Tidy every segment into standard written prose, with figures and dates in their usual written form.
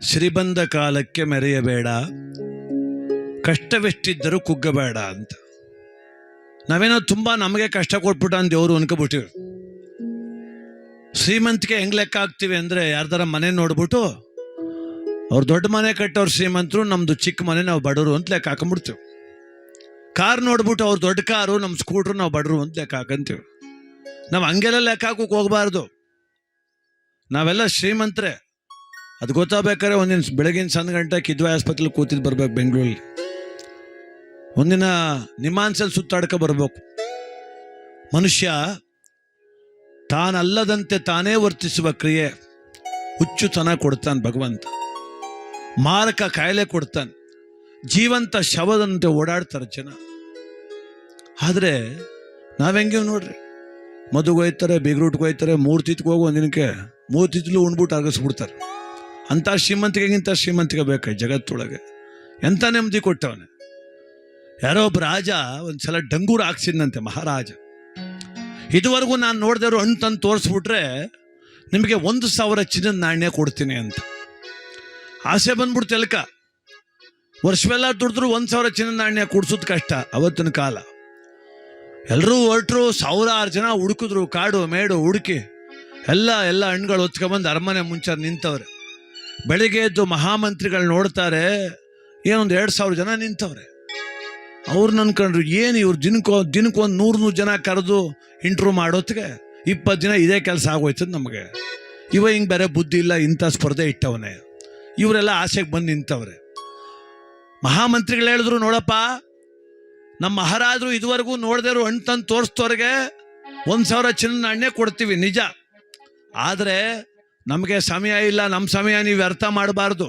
ಶ್ರೀಬಂಧ ಕಾಲಕ್ಕೆ ಮೆರೆಯಬೇಡ, ಕಷ್ಟವೆಷ್ಟಿದ್ದರೂ ಕುಗ್ಗಬೇಡ ಅಂತ. ನಾವೇನೋ ತುಂಬಾ ನಮಗೆ ಕಷ್ಟ ಕೊಟ್ಬಿಟ್ಟ ಅಂತ ದೇವರು ಅನ್ಕೋಬಿಟ್ಟಿವಿ. ಶ್ರೀಮಂತಿಕೆ ಹೆಂಗ್ ಲೆಕ್ಕ ಹಾಕ್ತಿವಿ ಅಂದ್ರೆ, ಯಾರ್ದಾರ ಮನೆ ನೋಡ್ಬಿಟ್ಟು ಅವ್ರು ದೊಡ್ಡ ಮನೆ ಕಟ್ಟೋರು ಶ್ರೀಮಂತರು, ನಮ್ದು ಚಿಕ್ಕ ಮನೆ ನಾವು ಬಡವರು ಅಂತ ಲೆಕ್ಕ ಹಾಕೊಂಡ್ಬಿಡ್ತೀವಿ. ಕಾರ್ ನೋಡ್ಬಿಟ್ಟು ಅವ್ರು ದೊಡ್ಡ ಕಾರು, ನಮ್ಮ ಸ್ಕೂಟ್ರು ನಾವು ಬಡವರು ಅಂತ ಲೆಕ್ಕ ಹಾಕಂತೀವಿ. ನಾವು ಹಂಗೆಲ್ಲ ಲೆಕ್ಕ ಹಾಕೋಕೆ ಹೋಗ್ಬಾರ್ದು. ನಾವೆಲ್ಲ ಶ್ರೀಮಂತರೇ. ಅದು ಗೊತ್ತಾಗ್ಬೇಕಾದ್ರೆ ಒಂದಿನ ಬೆಳಗಿನ 1 ಗಂಟೆ ಕಿದ್ವಾಯಿ ಆಸ್ಪತ್ರೆಲಿ ಕೂತಿದ್ದು ಬರ್ಬೇಕು ಬೆಂಗಳೂರಲ್ಲಿ. ಒಂದಿನ ನಿಮಾನ್ಸಲ್ಲಿ ಸುತ್ತಾಡ್ಕೊ ಬರ್ಬೇಕು. ಮನುಷ್ಯ ತಾನಲ್ಲದಂತೆ ತಾನೇ ವರ್ತಿಸುವ ಕ್ರಿಯೆ ಹುಚ್ಚುತನ ಕೊಡ್ತಾನೆ ಭಗವಂತ. ಮಾರಕ ಕಾಯಿಲೆ ಕೊಡ್ತಾನೆ. ಜೀವಂತ ಶವದಂತೆ ಓಡಾಡ್ತಾರೆ ಜನ. ಆದರೆ ನಾವೆಂಗೆ ನೋಡ್ರಿ, ಮದುವೆ ಹೋಯ್ತಾರೆ, ಬೀಗ್ರೂಟ್ಗೆ ಹೋಯ್ತಾರೆ, 3 ತಿತ್ಗೆ ಹೋಗಿ ಒಂದಿನಕ್ಕೆ 3 ತಿತ್ಲು ಉಣ್ಬಿಟ್ಟು ಅರಗಿಸ್ಬಿಡ್ತಾರೆ. ಅಂಥ ಶ್ರೀಮಂತಿಗೆಗಿಂತ ಶ್ರೀಮಂತಿಗೆ ಬೇಕಾಯ್ತು ಜಗತ್ತೊಳಗೆ. ಎಂಥ ನೆಮ್ಮದಿ ಕೊಟ್ಟವನೆ. ಯಾರೋ ಒಬ್ಬ ರಾಜ ಒಂದ್ಸಲ ಡಂಗೂರು ಹಾಕ್ಸಿದ್ನಂತೆ, ಮಹಾರಾಜ. ಇದುವರೆಗೂ ನಾನು ನೋಡಿದವರು ಹಣ್ಣು ತಂದು ತೋರಿಸ್ಬಿಟ್ರೆ ನಿಮಗೆ 1,000 ಚಿನ್ನದ ನಾಣ್ಯ ಕೊಡ್ತೀನಿ ಅಂತ. ಆಸೆ ಬಂದ್ಬಿಡ್ತು ಎಲ್ಕ. ವರ್ಷವೆಲ್ಲ ದುಡಿದ್ರು 1,000 ಚಿನ್ನದ ನಾಣ್ಯ ಕೊಡ್ಸೋದು ಕಷ್ಟ ಅವತ್ತಿನ ಕಾಲ. ಎಲ್ಲರೂ ಹೊರಟರು, 1000 ಜನ ಹುಡುಕಿದ್ರು, ಕಾಡು ಮೇಡು ಹುಡುಕಿ ಎಲ್ಲ ಹಣ್ಣುಗಳು ಹೊತ್ಕೊಂಡ್ಬಂದು ಅರಮನೆ ಮುಂಚೆ ನಿಂತವ್ರೆ. ಬೆಳಿಗ್ಗೆ ಎದ್ದು ಮಹಾಮಂತ್ರಿಗಳು ನೋಡ್ತಾರೆ, ಏನೊಂದು 2,000 ಜನ ನಿಂತವ್ರೆ. ಅವ್ರು ಅನ್ಕೊಂಡ್ರು, ಏನು ಇವ್ರು ದಿನಕ್ಕೊಂದು 100 ಜನ ಕರೆದು ಇಂಟ್ರ್ಯೂ ಮಾಡೋತ್ತಿಗೆ 20 ದಿನ ಇದೇ ಕೆಲಸ ಆಗೋಯ್ತದ ನಮಗೆ. ಹಿಂಗೆ ಬೇರೆ ಬುದ್ಧಿ ಇಲ್ಲ, ಇಂಥ ಸ್ಪರ್ಧೆ ಇಟ್ಟವನೇ. ಇವರೆಲ್ಲ ಆಸೆಗೆ ಬಂದು ನಿಂತವ್ರೆ. ಮಹಾಮಂತ್ರಿಗಳು ಹೇಳಿದ್ರು, ನೋಡಪ್ಪ, ನಮ್ಮ ಮಹಾರಾಜರು ಇದುವರೆಗೂ ನೋಡಿದವರು ಹಣ್ಣು ತಂದು ತೋರಿಸ್ತವ್ರಿಗೆ 1,000 ಚಿನ್ನದ ನಾಣ್ಯ ಕೊಡ್ತೀವಿ ನಿಜ. ಆದರೆ ನಮಗೆ ಸಮಯ ಇಲ್ಲ, ನಮ್ಮ ಸಮಯ ನೀವು ಅರ್ಥ ಮಾಡಬಾರ್ದು.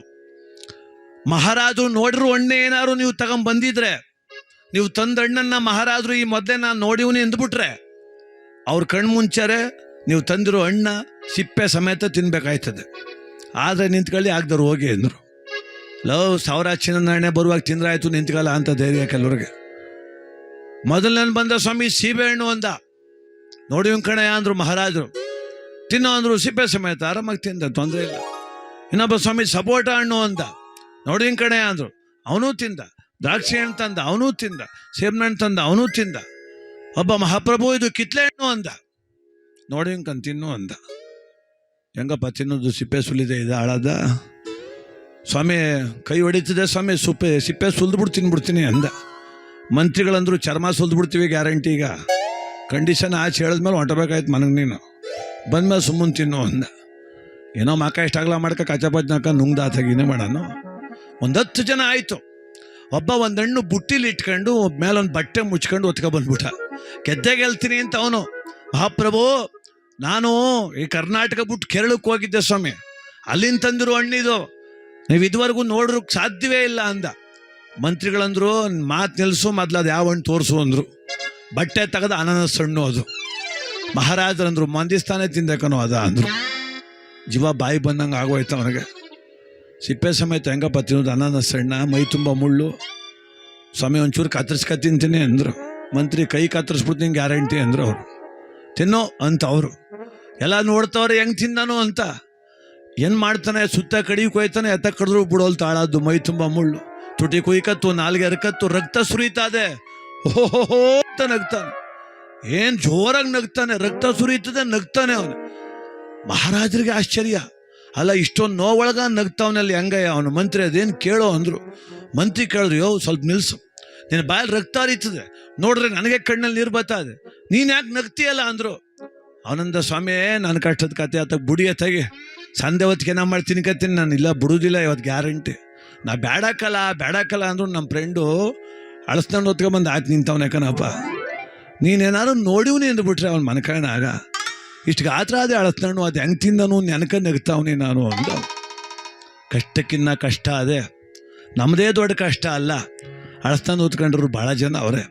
ಮಹಾರಾಜರು ನೋಡಿರು ಹಣ್ಣೆ ಏನಾದ್ರು ನೀವು ತಗೊಂಡ್ಬಂದಿದ್ರೆ, ನೀವು ತಂದ ಹಣ್ಣನ್ನು ಮಹಾರಾಜರು ಈ ಮೊದಲೇ ನಾನು ನೋಡಿವ್ನಿ ಎಂದ್ಬಿಟ್ರೆ, ಅವ್ರ ಕಣ್ಮುಂಚರೆ ನೀವು ತಂದಿರೋ ಹಣ್ಣ ಸಿಪ್ಪೆ ಸಮೇತ ತಿನ್ಬೇಕಾಯ್ತದೆ. ಆದರೆ ನಿಂತ್ಕೊಳ್ಳಿ, ಆಗ್ದವ್ರು ಹೋಗಿ ಅಂದರು. 1,000 ಚಿನ್ನದ ನಾಣ್ಯ ಬರುವಾಗ ತಿಂದ್ರಾಯ್ತು, ನಿಂತ್ಕೊಳ್ಳ ಅಂತ ಧೈರ್ಯ ಕೆಲವ್ರಿಗೆ. ಮೊದಲನೇ ಬಂದ ಸ್ವಾಮಿ ಸೀಬೆ ಹಣ್ಣು ಅಂದ. ನೋಡಿ ಕಣೆ ಅಂದರು ಮಹಾರಾಜರು. ತಿನ್ನೋ ಅಂದರು, ಸಿಪ್ಪೆ ಸಮೇತ ಆರಾಮಾಗಿ ತಿಂದ, ತೊಂದರೆ ಇಲ್ಲ. ಇನ್ನೊಬ್ಬ ಸ್ವಾಮಿ ಸಪೋಟ ಹಣ್ಣು ಅಂದ. ನೋಡಿ ಕಣೆ ಅಂದರು, ಅವನೂ ತಿಂದ. ದ್ರಾಕ್ಷಿ ಹಣ್ಣು ತಂದ, ಅವನೂ ತಿಂದ. ಸೇಬನ ಹಣ್ಣು ತಂದ, ಅವನೂ ತಿಂದ. ಒಬ್ಬ ಮಹಾಪ್ರಭು ಇದು ಕಿತ್ಲೆ ಹಣ್ಣು ಅಂದ. ನೋಡಿ ತಿನ್ನು ಅಂದ. ಹೆಂಗಪ್ಪ ತಿನ್ನೋದು? ಸಿಪ್ಪೆ ಸುಲಿದೆ, ಇದು ಹಾಳದ ಸ್ವಾಮಿ, ಕೈ ಹೊಡಿತಿದೆ ಸ್ವಾಮಿ, ಸಿಪ್ಪೆ ಸುಲಿದ್ಬಿಟ್ಟು ತಿನ್ಬಿಡ್ತೀನಿ ಅಂದ. ಮಂತ್ರಿಗಳಂದ್ರು, ಚರ್ಮ ಸುಲಿದ್ಬಿಡ್ತೀವಿ ಗ್ಯಾರಂಟಿ. ಈಗ ಕಂಡೀಷನ್ ಆಚೆ ಹೇಳಿದ್ಮೇಲೆ ಹೊಂಟಬೇಕಾಯ್ತು ಮನಗೆ, ನೀನು ಬಂದ್ಮೇಲೆ ಸುಮ್ಮನೆ ತಿನ್ನು ಅಂದ. ಏನೋ ಮಕ್ಕ ಇಷ್ಟಾಗಲ ಮಾಡ್ಕ ಕಚಪಚ್ನಾಕ ನುಂಗ್ದಾತಾಗಿನೇ ಮಾಡೋಣ. 10 ಜನ ಆಯಿತು. ಒಬ್ಬ ಒಂದು ಹಣ್ಣು ಬುಟ್ಟಿಲಿ ಇಟ್ಕೊಂಡು ಮೇಲೊಂದು ಬಟ್ಟೆ ಮುಚ್ಕೊಂಡು ಬಂದ್ಬಿಟ್ಟ. ಗೆದ್ದೆ ಗೆಲ್ತೀನಿ ಅಂತ ಅವನು. ಮಹಾಪ್ರಭು, ನಾನು ಈ ಕರ್ನಾಟಕ ಬಿಟ್ಟು ಕೇರಳಕ್ಕೆ ಹೋಗಿದ್ದೆ ಸ್ವಾಮಿ, ಅಲ್ಲಿಂದ ತಂದಿರೋ ಹಣ್ಣಿದು, ನೀವು ಇದುವರೆಗೂ ನೋಡ್ರಕ್ಕೆ ಸಾಧ್ಯವೇ ಇಲ್ಲ ಅಂದ. ಮಂತ್ರಿಗಳಂದ್ರು, ಮಾತು ನಿಲ್ಲಿಸು, ಮೊದಲು ಅದು ಯಾವ ಹಣ್ಣು ತೋರಿಸು ಅಂದರು. ಬಟ್ಟೆ ತೆಗೆದು ಅನಾನಸ್ ಹಣ್ಣು ಅದು. ಮಹಾರಾಜರಂದ್ರು, ಮಂದಿಸ್ತಾನೆ ತಿಂದಕನೋ ಅದ ಅಂದರು. ಜೀವ ಬಾಯಿ ಬಂದಂಗೆ ಆಗೋಯ್ತು ಅವನಿಗೆ. ಸಿಪ್ಪೆ ಸಮೇತ ಹೆಂಗಪ್ಪ ತಿನ್ನೋದು? ಅನಾನಸ್ ಹಣ್ಣ, ಮೈ ತುಂಬ ಮುಳ್ಳು. ಸ್ವಾಮಿ ಒಂಚೂರು ಕತ್ತರಿಸ್ಕ ತಿಂತೀನಿ ಅಂದರು. ಮಂತ್ರಿ, ಕೈ ಕತ್ತರಿಸ್ಬಿಡ್ತೀನಿ ಗ್ಯಾರಂಟಿ ಅಂದರು ಅವರು. ತಿನ್ನೋ ಅಂತ ಅವರು ಎಲ್ಲ ನೋಡ್ತವ್ರೆ, ಹೆಂಗೆ ತಿಂದಾನು ಅಂತ. ಏನು ಮಾಡ್ತಾನೆ? ಸುತ್ತ ಕಡಿಗೆ ಕೊಯ್ತಾನೆ, ಎತ್ತ ಕಡಿದ್ರು ಬಿಡೋಲ್ ತಾಳದ್ದು, ಮೈ ತುಂಬ ಮುಳ್ಳು. ತುಟಿ ಕುಯ್ಕತ್ತು, ನಾಲ್ಗೆ ಅರ್ಕತ್ತು, ರಕ್ತ ಸುರಿತಾದೆ. ಓಹೋ ಅಂತ ನಗ್ತಾನೆ. ಏನು ಜೋರಾಗಿ ನಗ್ತಾನೆ, ರಕ್ತ ಸುರಿಯುತ್ತದೆ, ನಗ್ತಾನೆ ಅವನು. ಮಹಾರಾಜರಿಗೆ ಆಶ್ಚರ್ಯ. ಅಲ್ಲ, ಇಷ್ಟೊಂದು ನೋವೊಳಗ ನಗ್ತಾವನಲ್ಲಿ ಹೆಂಗಯ್ಯ ಅವನು? ಮಂತ್ರಿ, ಅದೇನು ಕೇಳೋ ಅಂದರು. ಮಂತ್ರಿ ಕೇಳಿದ್ರು, ಯೋ ಸ್ವಲ್ಪ ನಿಲ್ಸು, ನಿನ್ನ ಬಾಯಲ್ಲಿ ರಕ್ತ ಹರಿತದೆ, ನೋಡ್ರೆ ನನಗೆ ಕಣ್ಣಲ್ಲಿ ನೀರು ಬರ್ತಾಯಿದೆ, ನೀನು ಯಾಕೆ ನಗ್ತೀಯಲ್ಲ ಅಂದರು. ಅವನಂದ, ಸ್ವಾಮಿ, ನನ್ನ ಕಷ್ಟದ ಕತೆ ಆತಕ್ಕೆ ಬುಡಿಯ ತೆಗೆ, ಸಂಧೆ ಹೊತ್ತಿಗೆ ನಾ ಮಾಡ್ತೀನಿ ಕತ್ತೀನಿ, ನಾನು ಇಲ್ಲ ಬಿಡುವುದಿಲ್ಲ ಇವತ್ತು ಗ್ಯಾರಂಟಿ. ನಾ ಬೇಡಕ್ಕಲ್ಲ ಅಂದರು. ನಮ್ಮ ಫ್ರೆಂಡು ಅಳಸ್ಕೊಂಡು ಹೊತ್ಕೊಂಬಂದು ಆಯ್ತು ನಿಂತವನೇ ಕಣಪ್ಪ, ನೀನೇನಾದ್ರು ನೋಡಿವ್ನಿ ಅಂದ್ಬಿಟ್ರೆ ಅವ್ನು ಮನ್ಕಣಾಗ ಇಷ್ಟು ಗಾತ್ರ ಅದೇ ಅಳಸ್ತಾನು, ಅದು ಹೆಂಗೆ ತಿಂದನು ನೆನಕ ನಗ್ತಾವನಿ ನಾನು ಅಂದ. ಕಷ್ಟಕ್ಕಿನ್ನ ಕಷ್ಟ ಅದೇ, ನಮ್ಮದೇ ದೊಡ್ಡ ಕಷ್ಟ ಅಲ್ಲ. ಅಳಸ್ತಾನು ಓದ್ಕೊಂಡ್ರು ಭಾಳ ಜನ ಅವರೇ.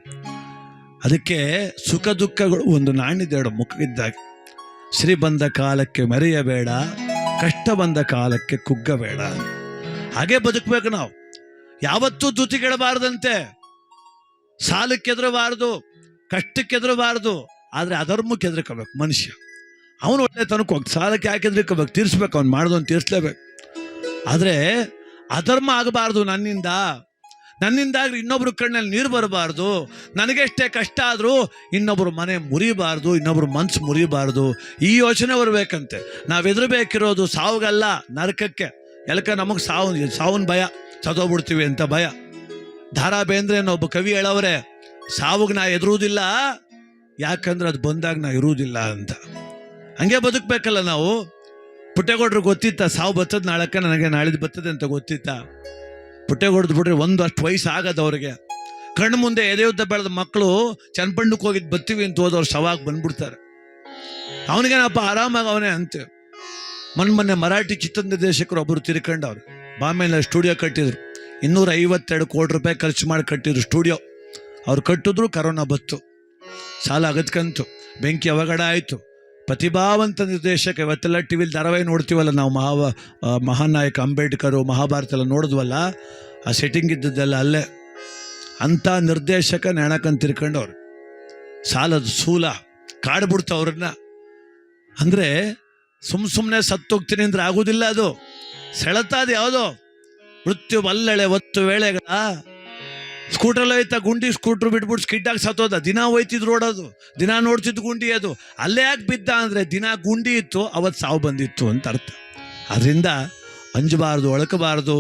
ಅದಕ್ಕೆ ಸುಖ ದುಃಖಗಳು ಒಂದು ನಾಣ್ಯದೆರಡು ಮುಖವಿದ್ದಾಗ. ಶ್ರೀ ಬಂದ ಕಾಲಕ್ಕೆ ಮೆರೆಯಬೇಡ, ಕಷ್ಟ ಬಂದ ಕಾಲಕ್ಕೆ ಕುಗ್ಗಬೇಡ. ಹಾಗೆ ಬದುಕಬೇಕು ನಾವು. ಯಾವತ್ತೂ ದ್ಯುತಿಗೆಡಬಾರ್ದಂತೆ. ಸಾಲಕ್ಕೆ ಎದುರಬಾರ್ದು, ಕಷ್ಟಕ್ಕೆ ಎದುರಬಾರ್ದು. ಆದರೆ ಅಧರ್ಮಕ್ಕೆ ಎದುರ್ಕೋಬೇಕು ಮನುಷ್ಯ. ಅವನು ಒಳ್ಳೆ ತನಕ ಹೋಗಿ ಸಾಲಕ್ಕೆ ಯಾಕೆ ಎದುರ್ಕೋಬೇಕು? ತೀರಿಸ್ಬೇಕು, ಅವ್ನು ಮಾಡಿದವನು ತೀರಿಸ್ಲೇಬೇಕು. ಆದರೆ ಅಧರ್ಮ ಆಗಬಾರ್ದು ನನ್ನಿಂದಾಗಿ ಇನ್ನೊಬ್ರ ಕಣ್ಣಲ್ಲಿ ನೀರು ಬರಬಾರ್ದು, ನನಗೆಷ್ಟೇ ಕಷ್ಟ ಆದರೂ ಇನ್ನೊಬ್ರು ಮನೆ ಮುರಿಬಾರ್ದು, ಇನ್ನೊಬ್ರು ಮನ್ಸು ಮುರಿಬಾರ್ದು, ಈ ಯೋಚನೆ ಬರಬೇಕಂತೆ. ನಾವು ಎದುರಬೇಕಿರೋದು ಸಾವುಗಲ್ಲ, ನರಕಕ್ಕೆ. ಎಲ್ಕ ನಮಗೆ ಸಾವನ್ ಭಯ, ಸತ್ತೋಗ್ಬಿಡ್ತೀವಿ ಅಂತ ಭಯ. ದಾರಾ ಬೇಂದ್ರೆ ಒಬ್ಬ ಕವಿ ಹೇಳವ್ರೆ, ಸಾವುಗೆ ನಾ ಎದುರುವುದಿಲ್ಲ, ಯಾಕಂದ್ರೆ ಅದು ಬಂದಾಗ ನಾ ಇರುವುದಿಲ್ಲ ಅಂತ. ಹಂಗೆ ಬದುಕಬೇಕಲ್ಲ ನಾವು. ಪುಟ್ಟೇಗೌಡ್ರಿಗೆ ಗೊತ್ತಿತ್ತ ಸಾವು ಬರ್ತದೆ ನಾಳಕ್ಕೆ, ನನಗೆ ನಾಳಿದ್ದು ಬರ್ತದೆ ಅಂತ ಗೊತ್ತಿತ್ತ? ಪುಟ್ಟೇಗೌಡ್ದು ಬಿಟ್ರೆ ಅಷ್ಟು ವಯಸ್ಸು ಆಗದು ಅವ್ರಿಗೆ. ಕಣ್ಣು ಮುಂದೆ ಎದೆಯುದ್ದ ಬೆಳೆದ ಮಕ್ಕಳು ಚನ್ನಪಣ್ಣಕ್ಕೆ ಹೋಗಿದ್ದು ಬರ್ತೀವಿ ಅಂತ ಹೋದವ್ರು ಶವಾಗಿ ಬಂದ್ಬಿಡ್ತಾರೆ. ಅವನಿಗೇನಪ್ಪ ಆರಾಮಾಗಿ ಅವನೇ ಅಂತೆ. ಮೊನ್ನೆ ಮರಾಠಿ ಚಿತ್ರ ನಿರ್ದೇಶಕರು ಒಬ್ಬರು ತಿರ್ಕೊಂಡವ್ರು, ಬಾಂಬೆನಲ್ಲಿ ಸ್ಟುಡಿಯೋ ಕಟ್ಟಿದ್ರು. 252 ಕೋಟಿ ರೂಪಾಯಿ ಖರ್ಚು ಮಾಡಿ ಕಟ್ಟಿದ್ರು ಸ್ಟುಡಿಯೋ. ಅವ್ರು ಕಟ್ಟಿದ್ರು, ಕರೋನಾ ಬತ್ತು, ಸಾಲ ಅಗತ್ಕಂತು, ಬೆಂಕಿ ಅವಘಡ ಆಯಿತು. ಪ್ರತಿಭಾವಂತ ನಿರ್ದೇಶಕ. ಇವತ್ತೆಲ್ಲ ಟಿ ವಿಲಿ ಧಾರಾವಾಹಿ ನೋಡ್ತೀವಲ್ಲ ನಾವು, ಮಹಾನಾಯಕ ಅಂಬೇಡ್ಕರು, ಮಹಾಭಾರತ ಎಲ್ಲ ನೋಡಿದ್ವಲ್ಲ, ಆ ಸೆಟ್ಟಿಂಗ್ ಇದ್ದದ್ದೆಲ್ಲ ಅಲ್ಲೇ. ಅಂಥ ನಿರ್ದೇಶಕ ನೆಣಕಂತ ತಿರ್ಕೊಂಡವ್ರು. ಸಾಲದ ಸೂಲ ಕಾಡ್ಬಿಡ್ತು ಅವ್ರನ್ನ. ಅಂದರೆ ಸುಮ್ಮನೆ ಸತ್ತೋಗ್ತೀನಿ ಅಂದ್ರೆ ಆಗೋದಿಲ್ಲ, ಅದು ಸೆಳೆತ. ಅದು ಯಾವುದೋ ಮೃತ್ಯು ಬಲ್ಲೆಳೆ ಒತ್ತು ವೇಳೆಗಳ ಸ್ಕೂಟ್ರಲ್ಲಿ ಹೋಯ್ತಾ, ಗುಂಡಿ ಸ್ಕೂಟ್ರು ಬಿಟ್ಬಿಟ್ಟು ಸ್ಕಿಡ್ಡಾಗಿ ಸತ್ತೋದ. ದಿನ ಹೋಯ್ತಿದ್ರು ಓಡೋದು, ದಿನ ನೋಡ್ತಿದ್ದು ಗುಂಡಿ. ಅದು ಅಲ್ಲೇ ಯಾಕೆ ಬಿದ್ದ ಅಂದರೆ ದಿನ ಗುಂಡಿ ಇತ್ತು, ಅವತ್ತು ಸಾವು ಬಂದಿತ್ತು ಅಂತ ಅರ್ಥ. ಅದರಿಂದ ಅಂಜಬಾರ್ದು, ಒಳಕಬಾರ್ದು.